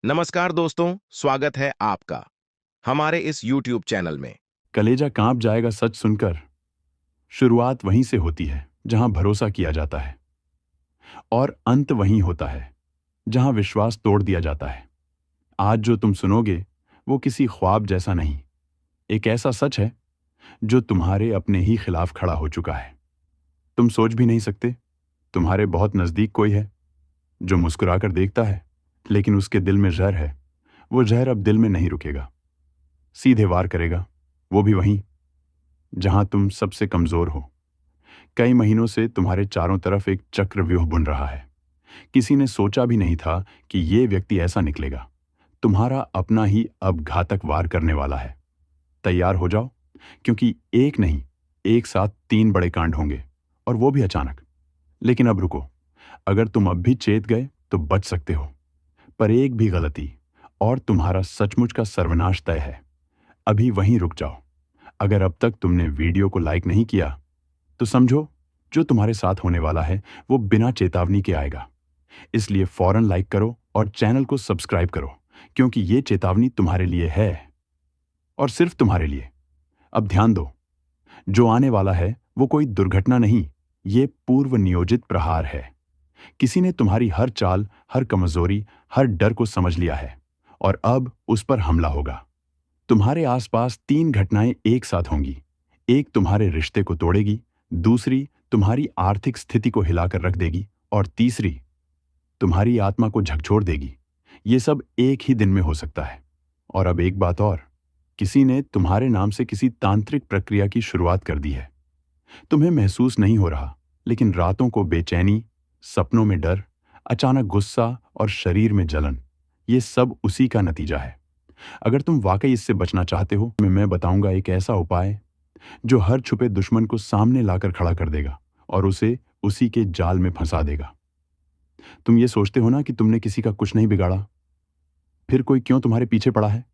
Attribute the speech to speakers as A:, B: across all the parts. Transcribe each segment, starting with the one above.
A: नमस्कार दोस्तों, स्वागत है आपका हमारे इस YouTube चैनल में।
B: कलेजा कांप जाएगा सच सुनकर। शुरुआत वहीं से होती है जहां भरोसा किया जाता है, और अंत वहीं होता है जहां विश्वास तोड़ दिया जाता है। आज जो तुम सुनोगे वो किसी ख्वाब जैसा नहीं, एक ऐसा सच है जो तुम्हारे अपने ही खिलाफ खड़ा हो चुका है। तुम सोच भी नहीं सकते, तुम्हारे बहुत नजदीक कोई है जो मुस्कुराकर देखता है, लेकिन उसके दिल में जहर है। वो जहर अब दिल में नहीं रुकेगा, सीधे वार करेगा, वो भी वहीं जहां तुम सबसे कमजोर हो। कई महीनों से तुम्हारे चारों तरफ एक चक्रव्यूह बुन रहा है। किसी ने सोचा भी नहीं था कि ये व्यक्ति ऐसा निकलेगा। तुम्हारा अपना ही अब घातक वार करने वाला है। तैयार हो जाओ, क्योंकि एक नहीं, एक साथ 3 बड़े कांड होंगे, और वो भी अचानक। लेकिन अब रुको, अगर तुम अब भी चेत गए तो बच सकते हो, पर एक भी गलती और तुम्हारा सचमुच का सर्वनाश तय है। अभी वहीं रुक जाओ। अगर अब तक तुमने वीडियो को लाइक नहीं किया तो समझो जो तुम्हारे साथ होने वाला है वो बिना चेतावनी के आएगा। इसलिए फौरन लाइक करो और चैनल को सब्सक्राइब करो, क्योंकि ये चेतावनी तुम्हारे लिए है, और सिर्फ तुम्हारे लिए। अब ध्यान दो, जो आने वाला है वो कोई दुर्घटना नहीं, ये पूर्व नियोजित प्रहार है। किसी ने तुम्हारी हर चाल, हर कमजोरी, हर डर को समझ लिया है, और अब उस पर हमला होगा। तुम्हारे आसपास 3 घटनाएं एक साथ होंगी। एक तुम्हारे रिश्ते को तोड़ेगी, दूसरी तुम्हारी आर्थिक स्थिति को हिलाकर रख देगी, और तीसरी तुम्हारी आत्मा को झकझोर देगी। ये सब एक ही दिन में हो सकता है। और अब एक बात और, किसी ने तुम्हारे नाम से किसी तांत्रिक प्रक्रिया की शुरुआत कर दी है। तुम्हें महसूस नहीं हो रहा, लेकिन रातों को बेचैनी, सपनों में डर, अचानक गुस्सा और शरीर में जलन, ये सब उसी का नतीजा है। अगर तुम वाकई इससे बचना चाहते हो, मैं बताऊंगा एक ऐसा उपाय जो हर छुपे दुश्मन को सामने लाकर खड़ा कर देगा और उसे उसी के जाल में फंसा देगा। तुम ये सोचते हो ना कि तुमने किसी का कुछ नहीं बिगाड़ा, फिर कोई क्यों तुम्हारे पीछे पड़ा है?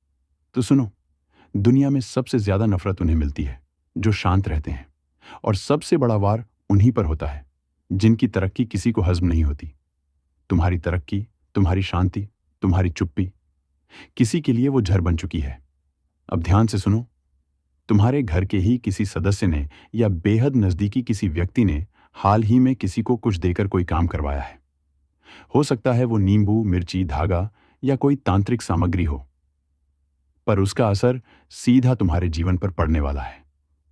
B: तो सुनो, दुनिया में सबसे ज्यादा नफरत उन्हें मिलती है जो शांत रहते हैं, और सबसे बड़ा वार उन्हीं पर होता है जिनकी तरक्की किसी को हजम नहीं होती। तुम्हारी तरक्की, तुम्हारी शांति, तुम्हारी चुप्पी किसी के लिए वो जहर बन चुकी है। अब ध्यान से सुनो, तुम्हारे घर के ही किसी सदस्य ने या बेहद नजदीकी किसी व्यक्ति ने हाल ही में किसी को कुछ देकर कोई काम करवाया है। हो सकता है वो नींबू, मिर्ची, धागा या कोई तांत्रिक सामग्री हो, पर उसका असर सीधा तुम्हारे जीवन पर पड़ने वाला है।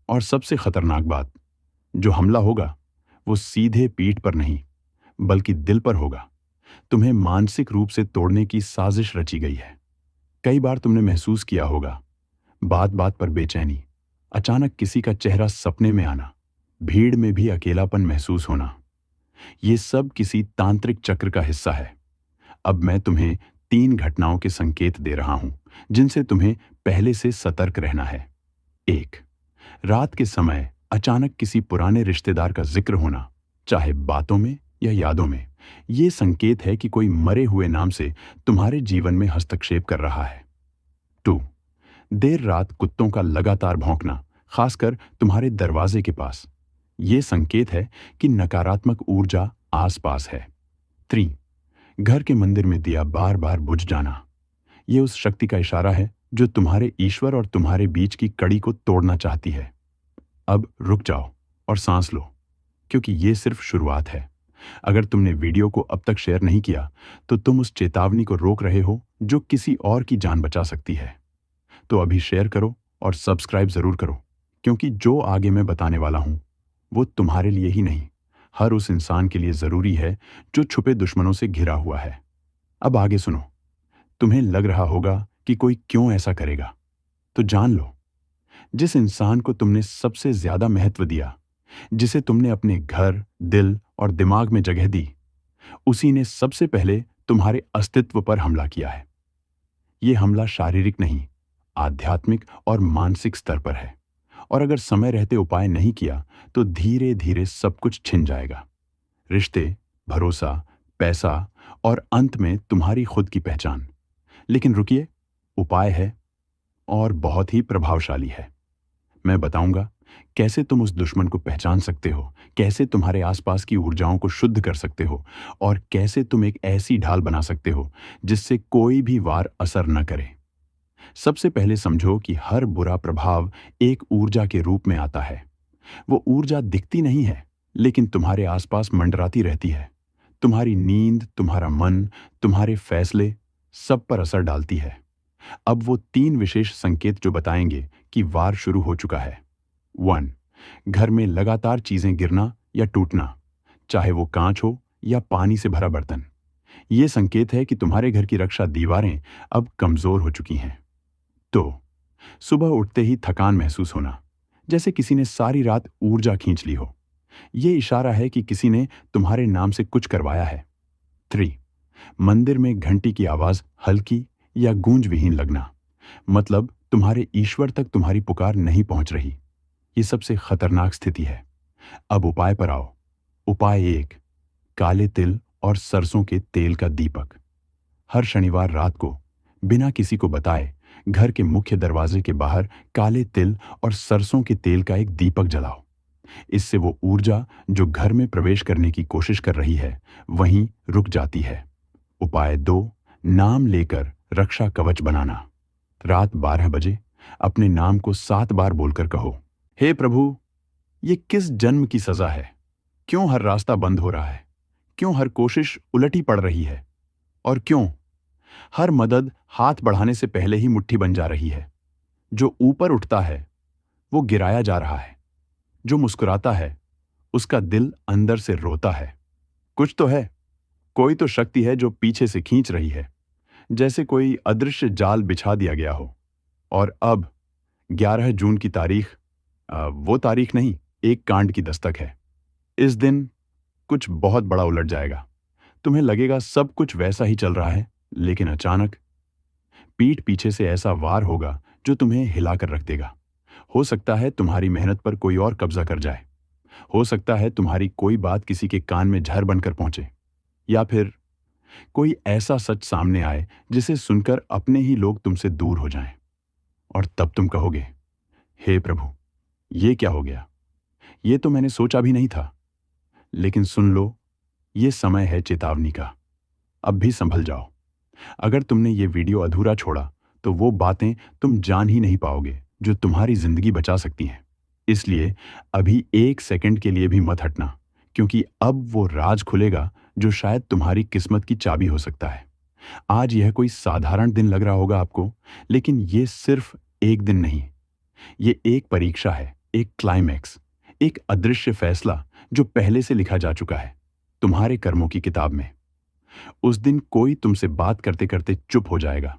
B: और सबसे खतरनाक बात, जो हमला होगा वो सीधे पीठ पर नहीं, बल्कि दिल पर होगा। तुम्हें मानसिक रूप से तोड़ने की साजिश रची गई है। कई बार तुमने महसूस किया होगा, बात बात पर बेचैनी, अचानक किसी का चेहरा सपने में आना, भीड़ में भी अकेलापन महसूस होना। ये सब किसी तांत्रिक चक्र का हिस्सा है। अब मैं तुम्हें 3 घटनाओं के संकेत दे रहा हूं जिनसे तुम्हें पहले से सतर्क रहना है। 1, रात के समय अचानक किसी पुराने रिश्तेदार का जिक्र होना, चाहे बातों में या यादों में। ये संकेत है कि कोई मरे हुए नाम से तुम्हारे जीवन में हस्तक्षेप कर रहा है। 2, देर रात कुत्तों का लगातार भौंकना, खासकर तुम्हारे दरवाजे के पास। ये संकेत है कि नकारात्मक ऊर्जा आसपास है। 3, घर के मंदिर में दिया बार बार बुझ जाना। ये उस शक्ति का इशारा है जो तुम्हारे ईश्वर और तुम्हारे बीच की कड़ी को तोड़ना चाहती है। अब रुक जाओ और सांस लो, क्योंकि ये सिर्फ शुरुआत है। अगर तुमने वीडियो को अब तक शेयर नहीं किया तो तुम उस चेतावनी को रोक रहे हो जो किसी और की जान बचा सकती है। तो अभी शेयर करो और सब्सक्राइब जरूर करो, क्योंकि जो आगे मैं बताने वाला हूं वो तुम्हारे लिए ही नहीं, हर उस इंसान के लिए जरूरी है जो छुपे दुश्मनों से घिरा हुआ है। अब आगे सुनो। तुम्हें लग रहा होगा कि कोई क्यों ऐसा करेगा, तो जान लो, जिस इंसान को तुमने सबसे ज्यादा महत्व दिया, जिसे तुमने अपने घर, दिल और दिमाग में जगह दी, उसी ने सबसे पहले तुम्हारे अस्तित्व पर हमला किया है। यह हमला शारीरिक नहीं, आध्यात्मिक और मानसिक स्तर पर है। और अगर समय रहते उपाय नहीं किया तो धीरे धीरे सब कुछ छिन जाएगा। रिश्ते, भरोसा, पैसा और अंत में तुम्हारी खुद की पहचान। लेकिन रुकिए, उपाय है, और बहुत ही प्रभावशाली है। मैं बताऊंगा कैसे तुम उस दुश्मन को पहचान सकते हो, कैसे तुम्हारे आसपास की ऊर्जाओं को शुद्ध कर सकते हो, और कैसे तुम एक ऐसी ढाल बना सकते हो जिससे कोई भी वार असर न करे। सबसे पहले समझो कि हर बुरा प्रभाव एक ऊर्जा के रूप में आता है। वो ऊर्जा दिखती नहीं है, लेकिन तुम्हारे आसपास मंडराती रहती है। तुम्हारी नींद, तुम्हारा मन, तुम्हारे फैसले सब पर असर डालती है। अब वो 3 विशेष संकेत जो बताएंगे कि वार शुरू हो चुका है। 1. घर में लगातार चीजें गिरना या टूटना, चाहे वो कांच हो या पानी से भरा बर्तन। ये संकेत है कि तुम्हारे घर की रक्षा दीवारें अब कमजोर हो चुकी हैं। 2. सुबह उठते ही थकान महसूस होना, जैसे किसी ने सारी रात ऊर्जा खींच ली हो। ये इशारा है कि किसी ने तुम्हारे नाम से कुछ करवाया है। 3. मंदिर में घंटी की आवाज हल्की या गूंज विहीन लगना, मतलब तुम्हारे ईश्वर तक तुम्हारी पुकार नहीं पहुंच रही। ये सबसे खतरनाक स्थिति है। अब उपाय पर आओ। उपाय 1. काले तिल और सरसों के तेल का दीपक। हर शनिवार रात को बिना किसी को बताए घर के मुख्य दरवाजे के बाहर काले तिल और सरसों के तेल का एक दीपक जलाओ। इससे वो ऊर्जा जो घर में प्रवेश करने की कोशिश कर रही है वहीं रुक जाती है। उपाय 2. नाम लेकर रक्षा कवच बनाना। रात 12 बजे अपने नाम को 7 बार बोलकर कहो, हे प्रभु, ये किस जन्म की सजा है? क्यों हर रास्ता बंद हो रहा है? क्यों हर कोशिश उलटी पड़ रही है? और क्यों हर मदद हाथ बढ़ाने से पहले ही मुट्ठी बन जा रही है? जो ऊपर उठता है वो गिराया जा रहा है। जो मुस्कुराता है उसका दिल अंदर से रोता है। कुछ तो है, कोई तो शक्ति है जो पीछे से खींच रही है, जैसे कोई अदृश्य जाल बिछा दिया गया हो। और अब 11 जून की तारीख, वो तारीख नहीं, एक कांड की दस्तक है। इस दिन कुछ बहुत बड़ा उलट जाएगा। तुम्हें लगेगा सब कुछ वैसा ही चल रहा है, लेकिन अचानक पीठ पीछे से ऐसा वार होगा जो तुम्हें हिलाकर रख देगा। हो सकता है तुम्हारी मेहनत पर कोई और कब्जा कर जाए। हो सकता है तुम्हारी कोई बात किसी के कान में झर बनकर पहुंचे, या फिर कोई ऐसा सच सामने आए जिसे सुनकर अपने ही लोग तुमसे दूर हो जाएं। और तब तुम कहोगे, हे प्रभु, ये क्या हो गया? ये तो मैंने सोचा भी नहीं था। लेकिन सुन लो, ये समय है चेतावनी का। अब भी संभल जाओ। अगर तुमने ये वीडियो अधूरा छोड़ा तो वो बातें तुम जान ही नहीं पाओगे जो तुम्हारी जिंदगी बचा सकती हैं। इसलिए अभी 1 सेकंड के लिए भी मत हटना, क्योंकि अब वो राज खुलेगा जो शायद तुम्हारी किस्मत की चाबी हो सकता है। आज यह कोई साधारण दिन लग रहा होगा आपको, लेकिन ये सिर्फ एक दिन नहीं, ये एक परीक्षा है, एक क्लाइमैक्स, एक अदृश्य फैसला जो पहले से लिखा जा चुका है तुम्हारे कर्मों की किताब में। उस दिन कोई तुमसे बात करते करते चुप हो जाएगा।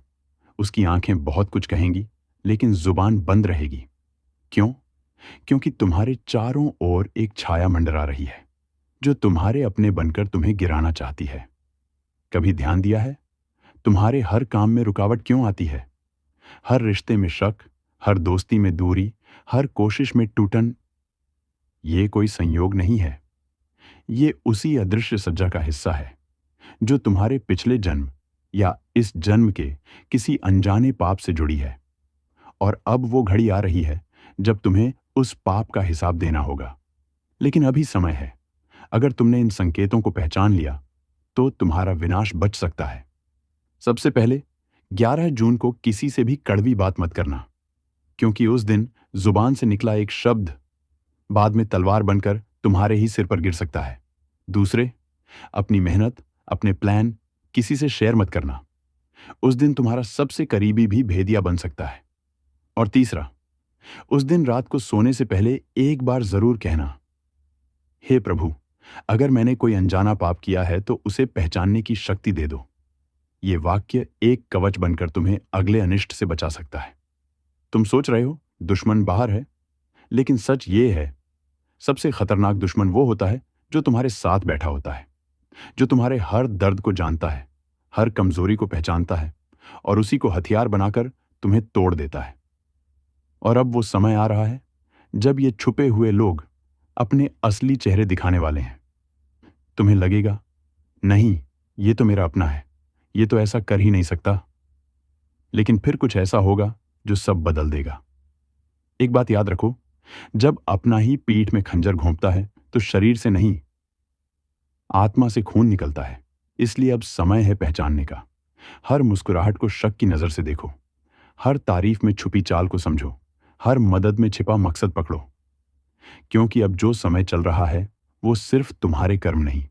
B: उसकी आंखें बहुत कुछ कहेंगी, लेकिन जुबान बंद रहेगी। क्यों? क्योंकि तुम्हारे चारों ओर एक छाया मंडरा रही है जो तुम्हारे अपने बनकर तुम्हें गिराना चाहती है। कभी ध्यान दिया है तुम्हारे हर काम में रुकावट क्यों आती है? हर रिश्ते में शक, हर दोस्ती में दूरी, हर कोशिश में टूटन। ये कोई संयोग नहीं है, ये उसी अदृश्य सज्जा का हिस्सा है जो तुम्हारे पिछले जन्म या इस जन्म के किसी अनजाने पाप से जुड़ी है। और अब वो घड़ी आ रही है जब तुम्हें उस पाप का हिसाब देना होगा। लेकिन अभी समय है। अगर तुमने इन संकेतों को पहचान लिया तो तुम्हारा विनाश बच सकता है। सबसे पहले 11 जून को किसी से भी कड़वी बात मत करना, क्योंकि उस दिन जुबान से निकला एक शब्द बाद में तलवार बनकर तुम्हारे ही सिर पर गिर सकता है। दूसरे, अपनी मेहनत, अपने प्लान किसी से शेयर मत करना। उस दिन तुम्हारा सबसे करीबी भी भेदिया बन सकता है। और तीसरा, उस दिन रात को सोने से पहले एक बार जरूर कहना, हे प्रभु, अगर मैंने कोई अनजाना पाप किया है तो उसे पहचानने की शक्ति दे दो। ये वाक्य एक कवच बनकर तुम्हें अगले अनिष्ट से बचा सकता है। तुम सोच रहे हो दुश्मन बाहर है, लेकिन सच ये है, सबसे खतरनाक दुश्मन वो होता है जो तुम्हारे साथ बैठा होता है, जो तुम्हारे हर दर्द को जानता है, हर कमजोरी को पहचानता है और उसी को हथियार बनाकर तुम्हें तोड़ देता है। और अब वो समय आ रहा है जब ये छुपे हुए लोग अपने असली चेहरे दिखाने वाले हैं। तुम्हें लगेगा, नहीं, ये तो मेरा अपना है, ये तो ऐसा कर ही नहीं सकता। लेकिन फिर कुछ ऐसा होगा जो सब बदल देगा। एक बात याद रखो, जब अपना ही पीठ में खंजर घोंपता है तो शरीर से नहीं, आत्मा से खून निकलता है। इसलिए अब समय है पहचानने का। हर मुस्कुराहट को शक की नजर से देखो, हर तारीफ में छुपी चाल को समझो, हर मदद में छिपा मकसद पकड़ो। क्योंकि अब जो समय चल रहा है वो सिर्फ तुम्हारे कर्म नहीं,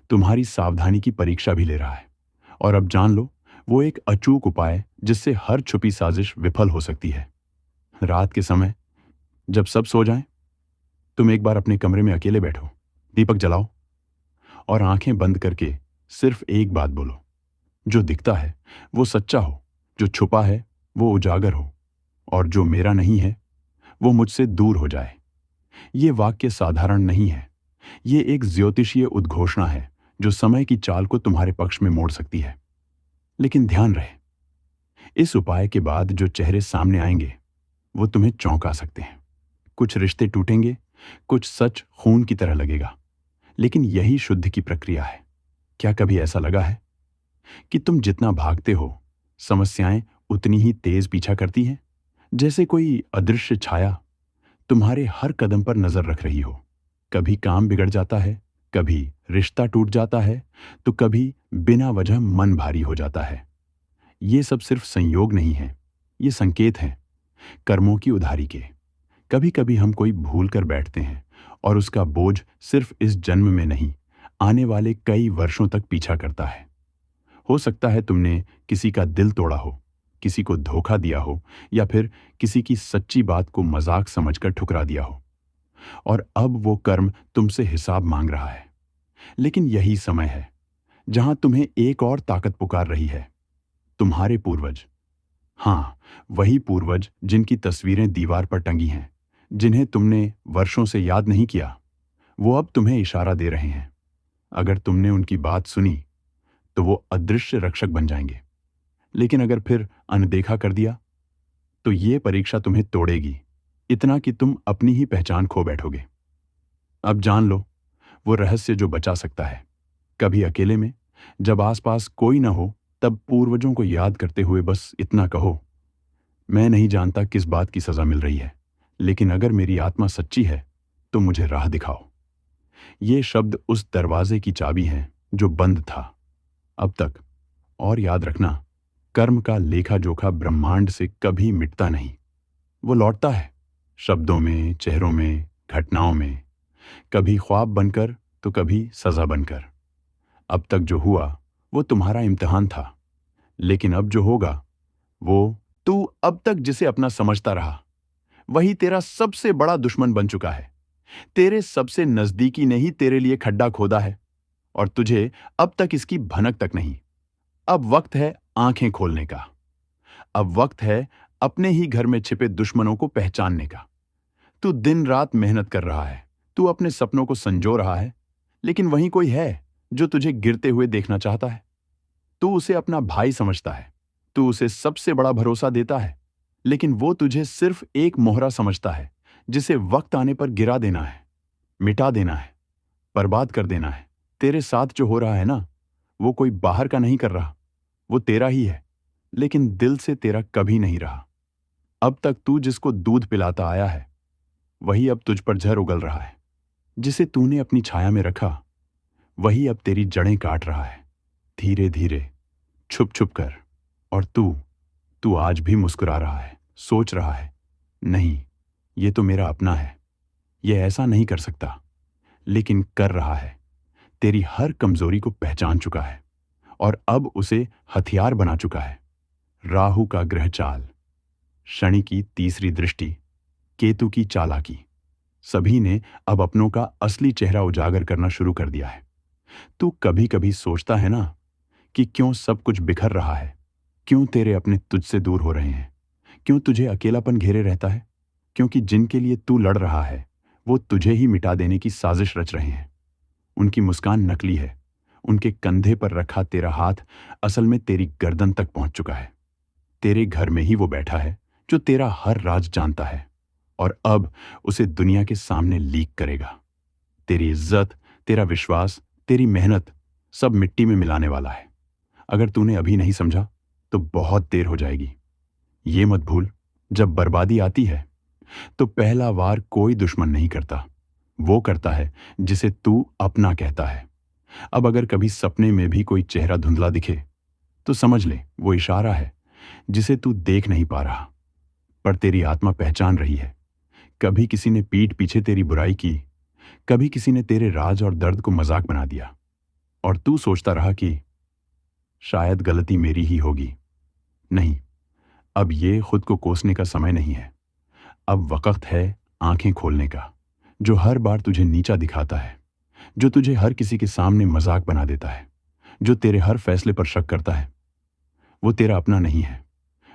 B: तुम्हारी सावधानी की परीक्षा भी ले रहा है। और अब जान लो, वो एक अचूक उपाय जिससे हर छुपी साजिश विफल हो सकती है। रात के समय जब सब सो जाएं, तुम एक बार अपने कमरे में अकेले बैठो, दीपक जलाओ और आंखें बंद करके सिर्फ एक बात बोलो, जो दिखता है वो सच्चा हो, जो छुपा है वो उजागर हो, और जो मेरा नहीं है वो मुझसे दूर हो जाए। ये वाक्य साधारण नहीं है, ये एक ज्योतिषीय उद्घोषणा है जो समय की चाल को तुम्हारे पक्ष में मोड़ सकती है। लेकिन ध्यान रहे, इस उपाय के बाद जो चेहरे सामने आएंगे वो तुम्हें चौंका सकते हैं। कुछ रिश्ते टूटेंगे, कुछ सच खून की तरह लगेगा, लेकिन यही शुद्ध की प्रक्रिया है। क्या कभी ऐसा लगा है कि तुम जितना भागते हो, समस्याएं उतनी ही तेज पीछा करती हैं, जैसे कोई अदृश्य छाया तुम्हारे हर कदम पर नजर रख रही हो? कभी काम बिगड़ जाता है, कभी रिश्ता टूट जाता है, तो कभी बिना वजह मन भारी हो जाता है। ये सब सिर्फ संयोग नहीं है, ये संकेत हैं कर्मों की उधारी के। कभी कभी हम कोई भूल कर बैठते हैं और उसका बोझ सिर्फ इस जन्म में नहीं, आने वाले कई वर्षों तक पीछा करता है। हो सकता है तुमने किसी का दिल तोड़ा हो, किसी को धोखा दिया हो, या फिर किसी की सच्ची बात को मजाक समझकर ठुकरा दिया हो, और अब वो कर्म तुमसे हिसाब मांग रहा है। लेकिन यही समय है जहां तुम्हें एक और ताकत पुकार रही है, तुम्हारे पूर्वज। हाँ, वही पूर्वज जिनकी तस्वीरें दीवार पर टंगी हैं, जिन्हें तुमने वर्षों से याद नहीं किया, वो अब तुम्हें इशारा दे रहे हैं। अगर तुमने उनकी बात सुनी तो वो अदृश्य रक्षक बन जाएंगे, लेकिन अगर फिर अनदेखा कर दिया तो ये परीक्षा तुम्हें तोड़ेगी, इतना कि तुम अपनी ही पहचान खो बैठोगे। अब जान लो, वो रहस्य जो बचा सकता है, कभी अकेले में जब आसपास कोई ना हो, तब पूर्वजों को याद करते हुए बस इतना कहो, मैं नहीं जानता किस बात की सजा मिल रही है, लेकिन अगर मेरी आत्मा सच्ची है तो मुझे राह दिखाओ। ये शब्द उस दरवाजे की चाबी हैं जो बंद था अब तक। और याद रखना, कर्म का लेखा जोखा ब्रह्मांड से कभी मिटता नहीं, वो लौटता है शब्दों में, चेहरों में, घटनाओं में, कभी ख्वाब बनकर तो कभी सजा बनकर। अब तक जो हुआ वो तुम्हारा इम्तिहान था, लेकिन अब जो होगा वो, तू अब तक जिसे अपना समझता रहा वही तेरा सबसे बड़ा दुश्मन बन चुका है। तेरे सबसे नजदीकी ने ही तेरे लिए खड्डा खोदा है, और तुझे अब तक इसकी भनक तक नहीं। अब वक्त है आंखें खोलने का। अब वक्त है अपने ही घर में छिपे दुश्मनों को पहचानने का। तू दिन रात मेहनत कर रहा है, तू अपने सपनों को संजो रहा है, लेकिन वहीं कोई है जो तुझे गिरते हुए देखना चाहता है। तू उसे अपना भाई समझता है, तू उसे सबसे बड़ा भरोसा देता है, लेकिन वो तुझे सिर्फ एक मोहरा समझता है जिसे वक्त आने पर गिरा देना है, मिटा देना है, बर्बाद कर देना है। तेरे साथ जो हो रहा है ना, वो कोई बाहर का नहीं कर रहा, वो तेरा ही है, लेकिन दिल से तेरा कभी नहीं रहा। अब तक तू जिसको दूध पिलाता आया है वही अब तुझ पर जहर उगल रहा है। जिसे तूने अपनी छाया में रखा वही अब तेरी जड़ें काट रहा है, धीरे धीरे, छुप छुप कर। और तू आज भी मुस्कुरा रहा है, सोच रहा है, नहीं, ये तो मेरा अपना है, ये ऐसा नहीं कर सकता, लेकिन कर रहा है। तेरी हर कमजोरी को पहचान चुका है और अब उसे हथियार बना चुका है। राहु का ग्रह चाल, शनि की तीसरी दृष्टि, केतु की चालाकी, सभी ने अब अपनों का असली चेहरा उजागर करना शुरू कर दिया है। तू कभी कभी सोचता है ना कि क्यों सब कुछ बिखर रहा है, क्यों तेरे अपने तुझसे दूर हो रहे हैं, क्यों तुझे अकेलापन घेरे रहता है? क्योंकि जिनके लिए तू लड़ रहा है वो तुझे ही मिटा देने की साजिश रच रहे हैं। उनकी मुस्कान नकली है, उनके कंधे पर रखा तेरा हाथ असल में तेरी गर्दन तक पहुंच चुका है। तेरे घर में ही वो बैठा है जो तेरा हर राज जानता है, और अब उसे दुनिया के सामने लीक करेगा। तेरी इज्जत, तेरा विश्वास, तेरी मेहनत सब मिट्टी में मिलाने वाला है। अगर तूने अभी नहीं समझा तो बहुत देर हो जाएगी। ये मत भूल, जब बर्बादी आती है तो पहला वार कोई दुश्मन नहीं करता, वो करता है जिसे तू अपना कहता है। अब अगर कभी सपने में भी कोई चेहरा धुंधला दिखे तो समझ ले वो इशारा है जिसे तू देख नहीं पा रहा, पर तेरी आत्मा पहचान रही है। कभी किसी ने पीठ पीछे तेरी बुराई की, कभी किसी ने तेरे राज और दर्द को मजाक बना दिया, और तू सोचता रहा कि शायद गलती मेरी ही होगी। नहीं, अब ये खुद को कोसने का समय नहीं है। अब वक्त है आंखें खोलने का। जो हर बार तुझे नीचा दिखाता है, जो तुझे हर किसी के सामने मजाक बना देता है, जो तेरे हर फैसले पर शक करता है, वो तेरा अपना नहीं है,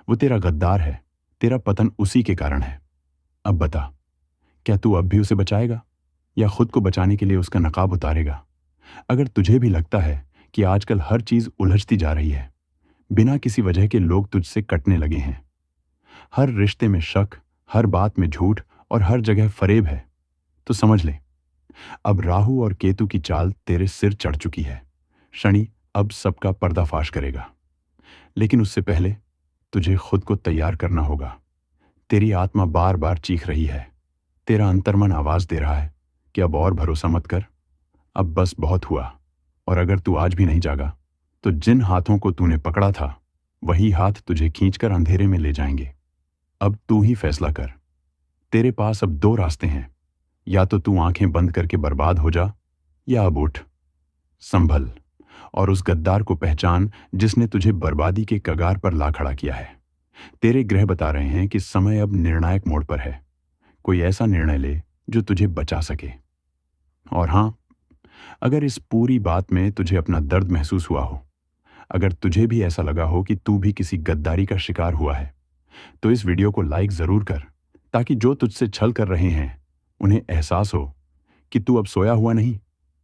B: वो तेरा गद्दार है। तेरा पतन उसी के कारण है। अब बता, क्या तू अब भी उसे बचाएगा या खुद को बचाने के लिए उसका नकाब उतारेगा? अगर तुझे भी लगता है कि आजकल हर चीज उलझती जा रही है, बिना किसी वजह के लोग तुझसे कटने लगे हैं, हर रिश्ते में शक, हर बात में झूठ और हर जगह फरेब है, तो समझ ले, अब राहु और केतु की चाल तेरे सिर चढ़ चुकी है। शनि अब सबका पर्दाफाश करेगा, लेकिन उससे पहले तुझे खुद को तैयार करना होगा। तेरी आत्मा बार बार चीख रही है, तेरा अंतर्मन आवाज दे रहा है कि अब और भरोसा मत कर, अब बस बहुत हुआ। और अगर तू आज भी नहीं जागा तो जिन हाथों को तूने पकड़ा था वही हाथ तुझे खींचकर अंधेरे में ले जाएंगे। अब तू ही फैसला कर। तेरे पास अब दो रास्ते हैं, या तो तू आंखें बंद करके बर्बाद हो जा, या अब उठ, संभल और उस गद्दार को पहचान जिसने तुझे बर्बादी के कगार पर ला खड़ा किया है। तेरे ग्रह बता रहे हैं कि समय अब निर्णायक मोड़ पर है। कोई ऐसा निर्णय ले जो तुझे बचा सके। और हां, अगर इस पूरी बात में तुझे अपना दर्द महसूस हुआ हो, अगर तुझे भी ऐसा लगा हो कि तू भी किसी गद्दारी का शिकार हुआ है, तो इस वीडियो को लाइक जरूर कर, ताकि जो तुझसे छल कर रहे हैं उन्हें एहसास हो कि तू अब सोया हुआ नहीं,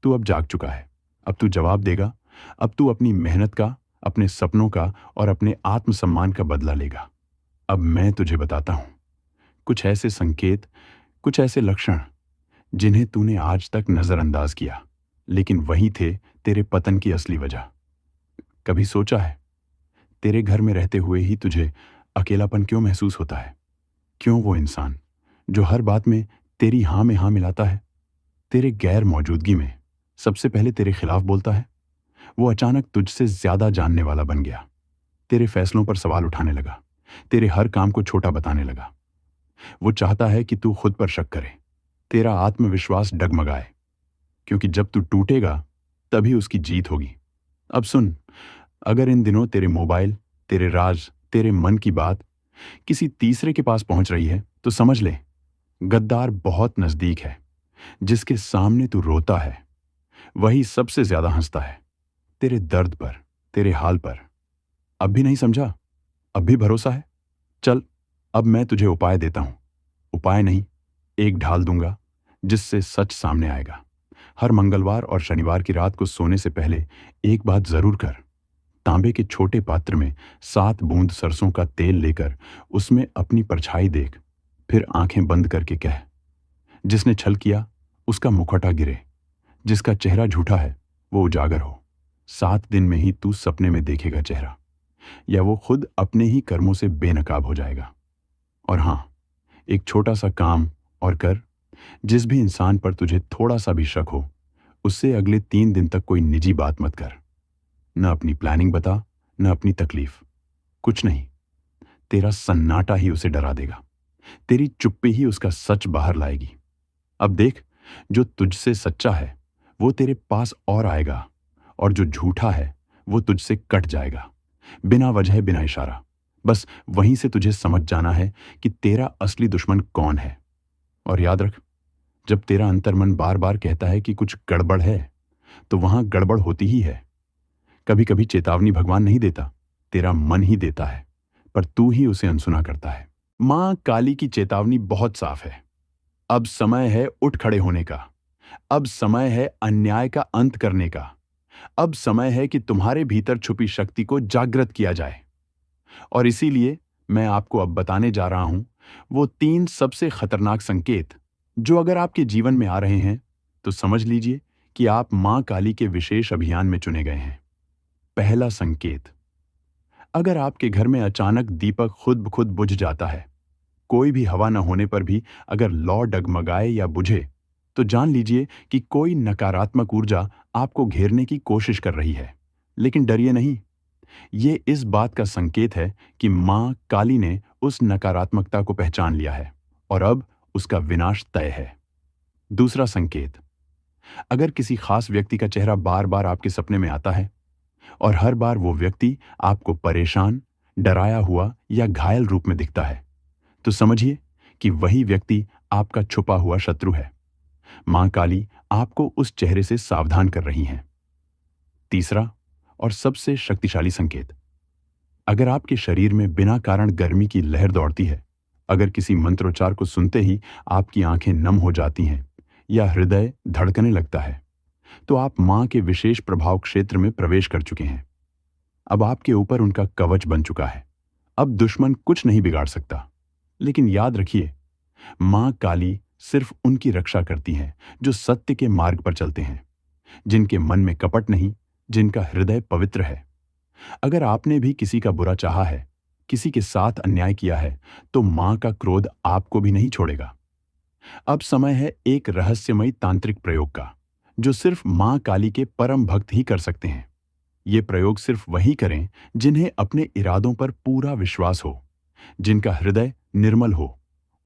B: तू अब जाग चुका है। अब तू जवाब देगा, अब तू अपनी मेहनत का, अपने सपनों का और अपने आत्मसम्मान का बदला लेगा। अब मैं तुझे बताता हूं कुछ ऐसे संकेत, कुछ ऐसे लक्षण जिन्हें तूने आज तक नजरअंदाज किया, लेकिन वही थे तेरे पतन की असली वजह। कभी सोचा है, तेरे घर में रहते हुए ही तुझे अकेलापन क्यों महसूस होता है? क्यों वो इंसान जो हर बात में तेरी हां में हां मिलाता है, तेरे गैर मौजूदगी में सबसे पहले तेरे खिलाफ बोलता है, वो अचानक तुझसे ज्यादा जानने वाला बन गया, तेरे फैसलों पर सवाल उठाने लगा, तेरे हर काम को छोटा बताने लगा। वो चाहता है कि तू खुद पर शक करे, तेरा आत्मविश्वास डगमगाए, क्योंकि जब तू टूटेगा तभी उसकी जीत होगी। अब सुन, अगर इन दिनों तेरे मोबाइल, तेरे राज, तेरे मन की बात किसी तीसरे के पास पहुंच रही है, तो समझ ले, गद्दार बहुत नजदीक है। जिसके सामने तू रोता है वही सबसे ज्यादा हंसता है, तेरे दर्द पर, तेरे हाल पर। अब भी नहीं समझा? अब भी भरोसा है? चल, अब मैं तुझे उपाय देता हूं। उपाय नहीं, एक ढाल दूंगा जिससे सच सामने आएगा। हर मंगलवार और शनिवार की रात को सोने से पहले एक बात जरूर कर। तांबे के छोटे पात्र में 7 बूंद सरसों का तेल लेकर उसमें अपनी परछाई देख, फिर आंखें बंद करके कह, जिसने छल किया उसका मुखौटा गिरे, जिसका चेहरा झूठा है वो उजागर हो। 7 दिन में ही तू सपने में देखेगा चेहरा, या वो खुद अपने ही कर्मों से बेनकाब हो जाएगा। और हां, एक छोटा सा काम और कर। जिस भी इंसान पर तुझे थोड़ा सा भी शक हो, उससे अगले 3 दिन तक कोई निजी बात मत कर। न अपनी प्लानिंग बता, न अपनी तकलीफ, कुछ नहीं। तेरा सन्नाटा ही उसे डरा देगा, तेरी चुप्पी ही उसका सच बाहर लाएगी। अब देख, जो तुझसे सच्चा है वो तेरे पास और आएगा, और जो झूठा है वो तुझसे कट जाएगा, बिना वजह, बिना इशारा। बस वहीं से तुझे समझ जाना है कि तेरा असली दुश्मन कौन है। और याद रख, जब तेरा अंतर्मन बार बार कहता है कि कुछ गड़बड़ है, तो वहां गड़बड़ होती ही है। कभी कभी चेतावनी भगवान नहीं देता, तेरा मन ही देता है, पर तू ही उसे अनसुना करता है। मां काली की चेतावनी बहुत साफ है। अब समय है उठ खड़े होने का। अब समय है अन्याय का अंत करने का। अब समय है कि तुम्हारे भीतर छुपी शक्ति को जागृत किया जाए। और इसीलिए मैं आपको अब बताने जा रहा हूं वो 3 सबसे खतरनाक संकेत, जो अगर आपके जीवन में आ रहे हैं तो समझ लीजिए कि आप मां काली के विशेष अभियान में चुने गए हैं। पहला संकेत, अगर आपके घर में अचानक दीपक खुद ब खुद बुझ जाता है, कोई भी हवा न होने पर भी अगर लौ डगमगाए या बुझे, तो जान लीजिए कि कोई नकारात्मक ऊर्जा आपको घेरने की कोशिश कर रही है। लेकिन डरिए नहीं, ये इस बात का संकेत है कि मां काली ने उस नकारात्मकता को पहचान लिया है और अब उसका विनाश तय है। दूसरा संकेत, अगर किसी खास व्यक्ति का चेहरा बार बार आपके सपने में आता है और हर बार वो व्यक्ति आपको परेशान, डराया हुआ या घायल रूप में दिखता है, तो समझिए कि वही व्यक्ति आपका छुपा हुआ शत्रु है। मां काली आपको उस चेहरे से सावधान कर रही हैं। तीसरा और सबसे शक्तिशाली संकेत, अगर आपके शरीर में बिना कारण गर्मी की लहर दौड़ती है, अगर किसी मंत्रोच्चार को सुनते ही आपकी आंखें नम हो जाती हैं या हृदय धड़कने लगता है, तो आप मां के विशेष प्रभाव क्षेत्र में प्रवेश कर चुके हैं। अब आपके ऊपर उनका कवच बन चुका है। अब दुश्मन कुछ नहीं बिगाड़ सकता। लेकिन याद रखिए, मां काली सिर्फ उनकी रक्षा करती हैं जो सत्य के मार्ग पर चलते हैं, जिनके मन में कपट नहीं, जिनका हृदय पवित्र है। अगर आपने भी किसी का बुरा चाहा है, किसी के साथ अन्याय किया है, तो मां का क्रोध आपको भी नहीं छोड़ेगा। अब समय है एक रहस्यमयी तांत्रिक प्रयोग का, जो सिर्फ मां काली के परम भक्त ही कर सकते हैं। ये प्रयोग सिर्फ वही करें जिन्हें अपने इरादों पर पूरा विश्वास हो, जिनका हृदय निर्मल हो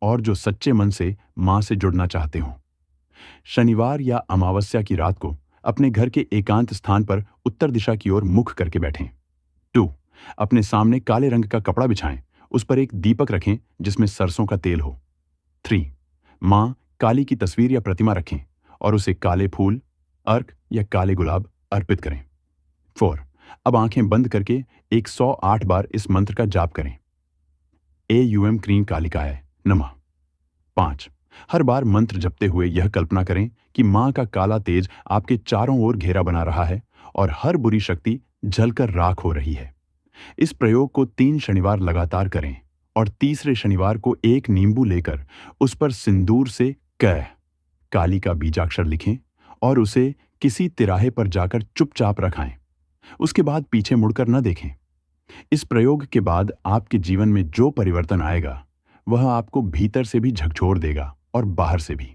B: और जो सच्चे मन से मां से जुड़ना चाहते हों। शनिवार या अमावस्या की रात को अपने घर के एकांत स्थान पर उत्तर दिशा की ओर मुख करके बैठें। 2. अपने सामने काले रंग का कपड़ा बिछाएं, उस पर एक दीपक रखें जिसमें सरसों का तेल हो। 3. मां काली की तस्वीर या प्रतिमा रखें और उसे काले फूल, अर्क या काले गुलाब अर्पित करें। 4. अब आंखें बंद करके 108 बार इस मंत्र का जाप करें। एयूएम क्रीं कालिकाय नमः। 5. हर बार मंत्र जपते हुए यह कल्पना करें कि मां का काला तेज आपके चारों ओर घेरा बना रहा है और हर बुरी शक्ति जलकर राख हो रही है। इस प्रयोग को 3 शनिवार लगातार करें और तीसरे शनिवार को एक नींबू लेकर उस पर सिंदूर से क काली का बीजाक्षर लिखें और उसे किसी तिराहे पर जाकर चुपचाप रखाएं। उसके बाद पीछे मुड़कर न देखें। इस प्रयोग के बाद आपके जीवन में जो परिवर्तन आएगा, वह आपको भीतर से भी झकझोर देगा और बाहर से भी।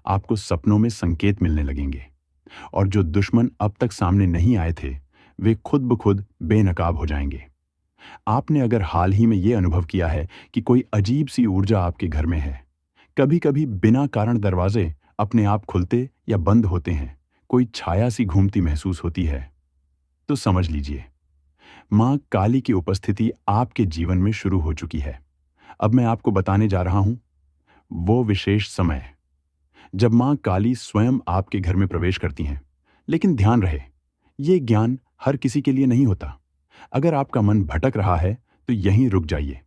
B: आपको सपनों में संकेत मिलने लगेंगे और जो दुश्मन अब तक सामने नहीं आए थे, वे खुद ब खुद बेनकाब हो जाएंगे। आपने अगर हाल ही में यह अनुभव किया है कि कोई अजीब सी ऊर्जा आपके घर में है, कभी कभी बिना कारण दरवाजे अपने आप खुलते या बंद होते हैं, कोई छाया सी घूमती महसूस होती है, तो समझ लीजिए मां काली की उपस्थिति आपके जीवन में शुरू हो चुकी है। अब मैं आपको बताने जा रहा हूं वो विशेष समय जब मां काली स्वयं आपके घर में प्रवेश करती हैं। लेकिन ध्यान रहे, ये ज्ञान हर किसी के लिए नहीं होता। अगर आपका मन भटक रहा है तो यहीं रुक जाइए,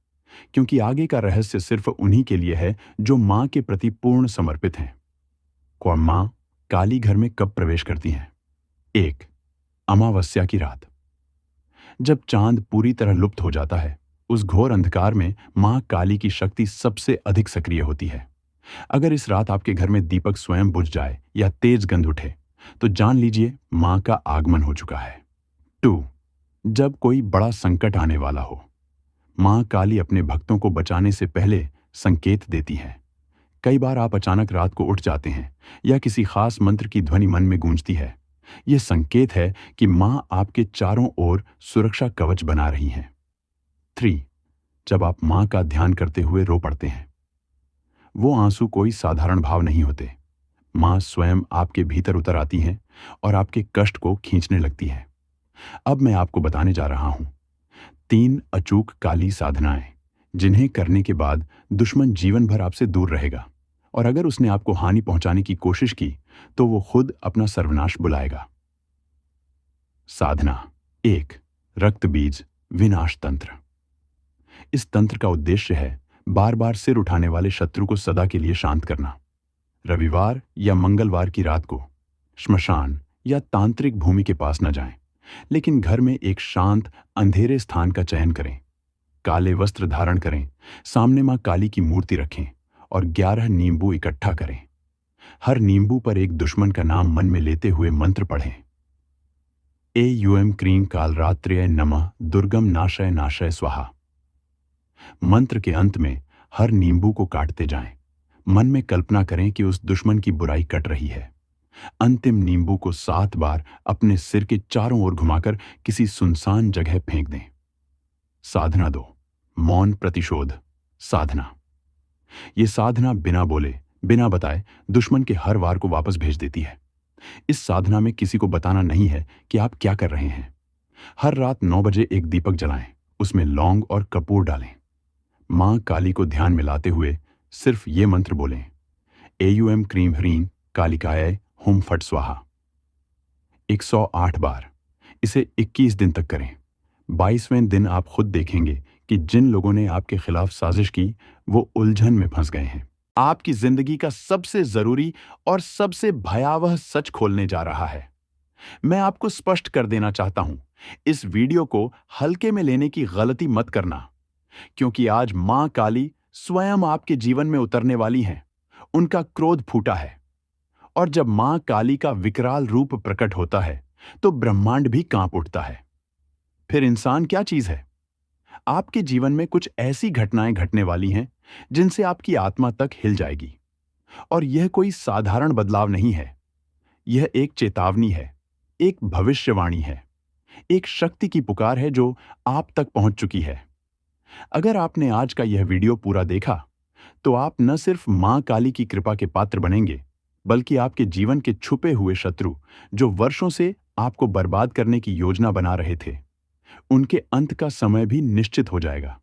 B: क्योंकि आगे का रहस्य सिर्फ उन्हीं के लिए है जो मां के प्रति पूर्ण समर्पित हैं। कौन मां काली घर में कब प्रवेश करती हैं? 1. अमावस्या की रात। जब चांद पूरी तरह लुप्त हो जाता है, उस घोर अंधकार में मां काली की शक्ति सबसे अधिक सक्रिय होती है। अगर इस रात आपके घर में दीपक स्वयं बुझ जाए या तेज गंध उठे, तो जान लीजिए मां का आगमन हो चुका है। 2. जब कोई बड़ा संकट आने वाला हो, मां काली अपने भक्तों को बचाने से पहले संकेत देती है। कई बार आप अचानक रात को उठ जाते हैं या किसी खास मंत्र की ध्वनि मन में गूंजती है। यह संकेत है कि मां आपके चारों ओर सुरक्षा कवच बना रही हैं। 3. जब आप मां का ध्यान करते हुए रो पड़ते हैं, वो आंसू कोई साधारण भाव नहीं होते। मां स्वयं आपके भीतर उतर आती हैं और आपके कष्ट को खींचने लगती है। अब मैं आपको बताने जा रहा हूं 3 अचूक काली साधनाएं, जिन्हें करने के बाद दुश्मन जीवन भर आपसे दूर रहेगा और अगर उसने आपको हानि पहुंचाने की कोशिश की तो वो खुद अपना सर्वनाश बुलाएगा। साधना 1. रक्त बीज विनाश तंत्र। इस तंत्र का उद्देश्य है बार बार सिर उठाने वाले शत्रु को सदा के लिए शांत करना। रविवार या मंगलवार की रात को श्मशान या तांत्रिक भूमि के पास न जाएं, लेकिन घर में एक शांत अंधेरे स्थान का चयन करें। काले वस्त्र धारण करें, सामने मां काली की मूर्ति रखें और 11 नींबू इकट्ठा करें। हर नींबू पर एक दुश्मन का नाम मन में लेते हुए मंत्र पढ़ें। एयूएम क्रीं कालरात्र्यै नमः दुर्गम नाशय नाशय स्वाहा। मंत्र के अंत में हर नींबू को काटते जाएं। मन में कल्पना करें कि उस दुश्मन की बुराई कट रही है। अंतिम नींबू को 7 बार अपने सिर के चारों ओर घुमाकर किसी सुनसान जगह फेंक दें। साधना 2, मौन प्रतिशोध साधना। यह साधना बिना बोले, बिना बताए दुश्मन के हर वार को वापस भेज देती है। इस साधना में किसी को बताना नहीं है कि आप क्या कर रहे हैं। हर रात 9 बजे एक दीपक जलाएं, उसमें लौंग और कपूर डालें। मां काली को ध्यान में लाते हुए सिर्फ ये मंत्र बोलें, एयूएम क्रीम ह्रीं कालिकाय हुम फट स्वाहा। 108 बार। इसे 21 दिन तक करें। 22वें दिन आप खुद देखेंगे कि जिन लोगों ने आपके खिलाफ साजिश की वो उलझन में फंस गए हैं। आपकी जिंदगी का सबसे जरूरी और सबसे भयावह सच खोलने जा रहा है। मैं आपको स्पष्ट कर देना चाहता हूं, इस वीडियो को हल्के में लेने की गलती मत करना, क्योंकि आज मां काली स्वयं आपके जीवन में उतरने वाली हैं। उनका क्रोध फूटा है, और जब मां काली का विकराल रूप प्रकट होता है तो ब्रह्मांड भी कांप उठता है। फिर इंसान क्या चीज है? आपके जीवन में कुछ ऐसी घटनाएं घटने वाली हैं जिनसे आपकी आत्मा तक हिल जाएगी। और यह कोई साधारण बदलाव नहीं है, यह एक चेतावनी है, एक भविष्यवाणी है, एक शक्ति की पुकार है जो आप तक पहुंच चुकी है। अगर आपने आज का यह वीडियो पूरा देखा तो आप न सिर्फ मां काली की कृपा के पात्र बनेंगे, बल्कि आपके जीवन के छुपे हुए शत्रु जो वर्षों से आपको बर्बाद करने की योजना बना रहे थे, उनके अंत का समय भी निश्चित हो जाएगा।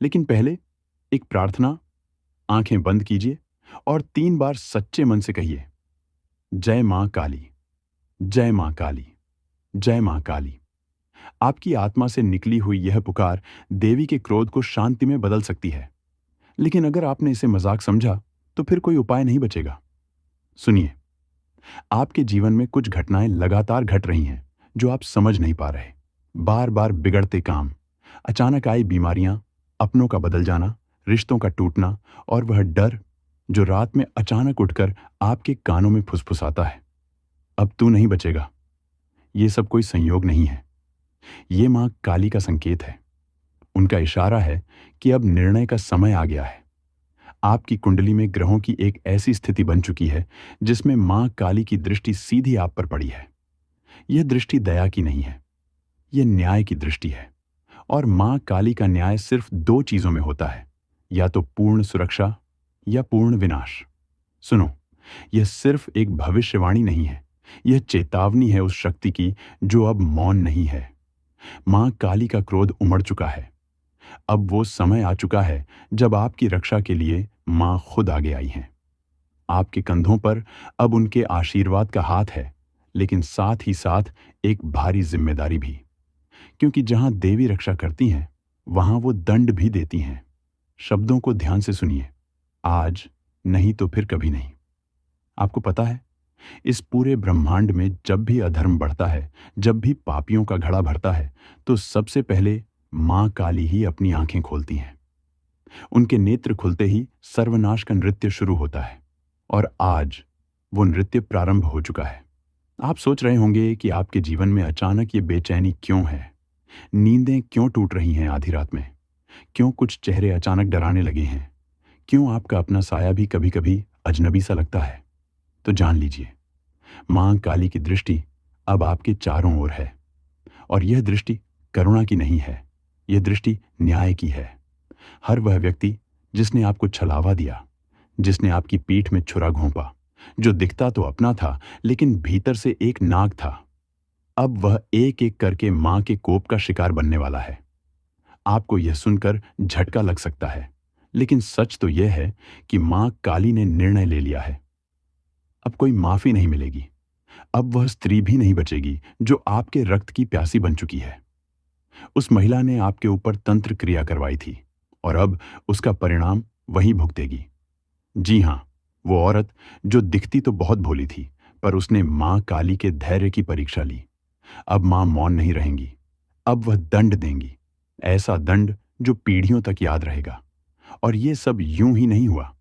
B: लेकिन पहले एक प्रार्थना। आंखें बंद कीजिए और 3 बार सच्चे मन से कहिए, जय मां काली, जय मां काली, जय मां काली। आपकी आत्मा से निकली हुई यह पुकार देवी के क्रोध को शांति में बदल सकती है। लेकिन अगर आपने इसे मजाक समझा तो फिर कोई उपाय नहीं बचेगा। सुनिए, आपके जीवन में कुछ घटनाएं लगातार घट रही हैं जो आप समझ नहीं पा रहे। बार बार बिगड़ते काम, अचानक आई बीमारियां, अपनों का बदल जाना, रिश्तों का टूटना, और वह डर जो रात में अचानक उठकर आपके कानों में फुसफुसाता है, अब तू नहीं बचेगा। ये सब कोई संयोग नहीं है, ये मां काली का संकेत है। उनका इशारा है कि अब निर्णय का समय आ गया है। आपकी कुंडली में ग्रहों की एक ऐसी स्थिति बन चुकी है जिसमें मां काली की दृष्टि सीधी आप पर पड़ी है। यह दृष्टि दया की नहीं है, यह न्याय की दृष्टि है। और मां काली का न्याय सिर्फ 2 चीजों में होता है, या तो पूर्ण सुरक्षा या पूर्ण विनाश। सुनो, यह सिर्फ एक भविष्यवाणी नहीं है, यह चेतावनी है उस शक्ति की जो अब मौन नहीं है। मां काली का क्रोध उमड़ चुका है। अब वो समय आ चुका है जब आपकी रक्षा के लिए मां खुद आगे आई हैं। आपके कंधों पर अब उनके आशीर्वाद का हाथ है, लेकिन साथ ही साथ एक भारी जिम्मेदारी भी, क्योंकि जहां देवी रक्षा करती हैं वहां वो दंड भी देती हैं। शब्दों को ध्यान से सुनिए, आज नहीं तो फिर कभी नहीं। आपको पता है, इस पूरे ब्रह्मांड में जब भी अधर्म बढ़ता है, जब भी पापियों का घड़ा भरता है, तो सबसे पहले मां काली ही अपनी आंखें खोलती हैं। उनके नेत्र खुलते ही सर्वनाश का नृत्य शुरू होता है, और आज वो नृत्य प्रारंभ हो चुका है। आप सोच रहे होंगे कि आपके जीवन में अचानक ये बेचैनी क्यों है, नींदें क्यों टूट रही हैं आधी रात में, क्यों कुछ चेहरे अचानक डराने लगे हैं, क्यों आपका अपना साया भी कभी कभी अजनबी सा लगता है। तो जान लीजिए, मां काली की दृष्टि अब आपके चारों ओर है, और यह दृष्टि करुणा की नहीं है, यह दृष्टि न्याय की है। हर वह व्यक्ति जिसने आपको छलावा दिया, जिसने आपकी पीठ में छुरा घोंपा, जो दिखता तो अपना था लेकिन भीतर से एक नाग था, अब वह एक एक करके मां के कोप का शिकार बनने वाला है। आपको यह सुनकर झटका लग सकता है, लेकिन सच तो यह है कि मां काली ने निर्णय ले लिया है। अब कोई माफी नहीं मिलेगी। अब वह स्त्री भी नहीं बचेगी जो आपके रक्त की प्यासी बन चुकी है। उस महिला ने आपके ऊपर तंत्र क्रिया करवाई थी, और अब उसका परिणाम वही भुगतेगी। जी हां, वो औरत जो दिखती तो बहुत भोली थी, पर उसने मां काली के धैर्य की परीक्षा ली। अब मां मौन नहीं रहेंगी, अब वह दंड देंगी, ऐसा दंड जो पीढ़ियों तक याद रहेगा। और ये सब यूं ही नहीं हुआ।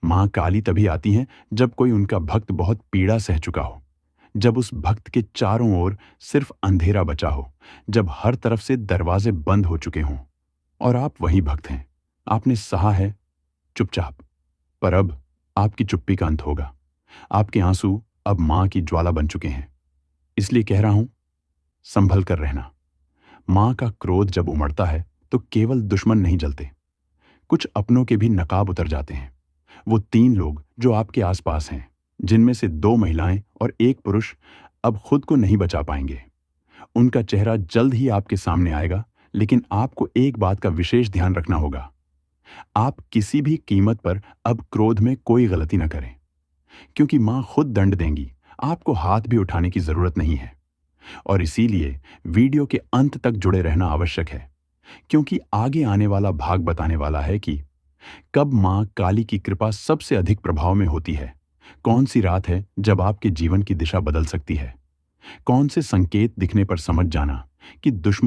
B: मां काली तभी आती हैं जब कोई उनका भक्त बहुत पीड़ा सह चुका हो, जब उस भक्त के चारों ओर सिर्फ अंधेरा बचा हो, जब हर तरफ से दरवाजे बंद हो चुके हों। और आप वही भक्त हैं। आपने सहा है, चुपचाप। पर अब आपकी चुप्पी का अंत होगा। आपके आंसू अब मां की ज्वाला बन चुके हैं। इसलिए कह रहा हूं, संभल कर रहना। मां का क्रोध जब उमड़ता है तो केवल दुश्मन नहीं जलते, कुछ अपनों के भी नकाब उतर जाते हैं। वो 3 लोग जो आपके आसपास हैं, जिनमें से 2 महिलाएं और 1 पुरुष अब खुद को नहीं बचा पाएंगे। उनका चेहरा जल्द ही आपके सामने आएगा, लेकिन आपको एक बात का विशेष ध्यान रखना होगा। आप किसी भी कीमत पर अब क्रोध में कोई गलती न करें, क्योंकि मां खुद दंड देंगी। आपको हाथ भी उठाने की जरूरत नहीं है। और इसीलिए वीडियो के अंत तक जुड़े रहना आवश्यक है, क्योंकि आगे आने वाला भाग बताने वाला है कि कब मां काली की कृपा सबसे अधिक प्रभाव में होती है, कौन सी रात है जब आपके जीवन की दिशा बदल सकती है, कौन से संकेत दिखने पर समझ जाना कि दुश्मन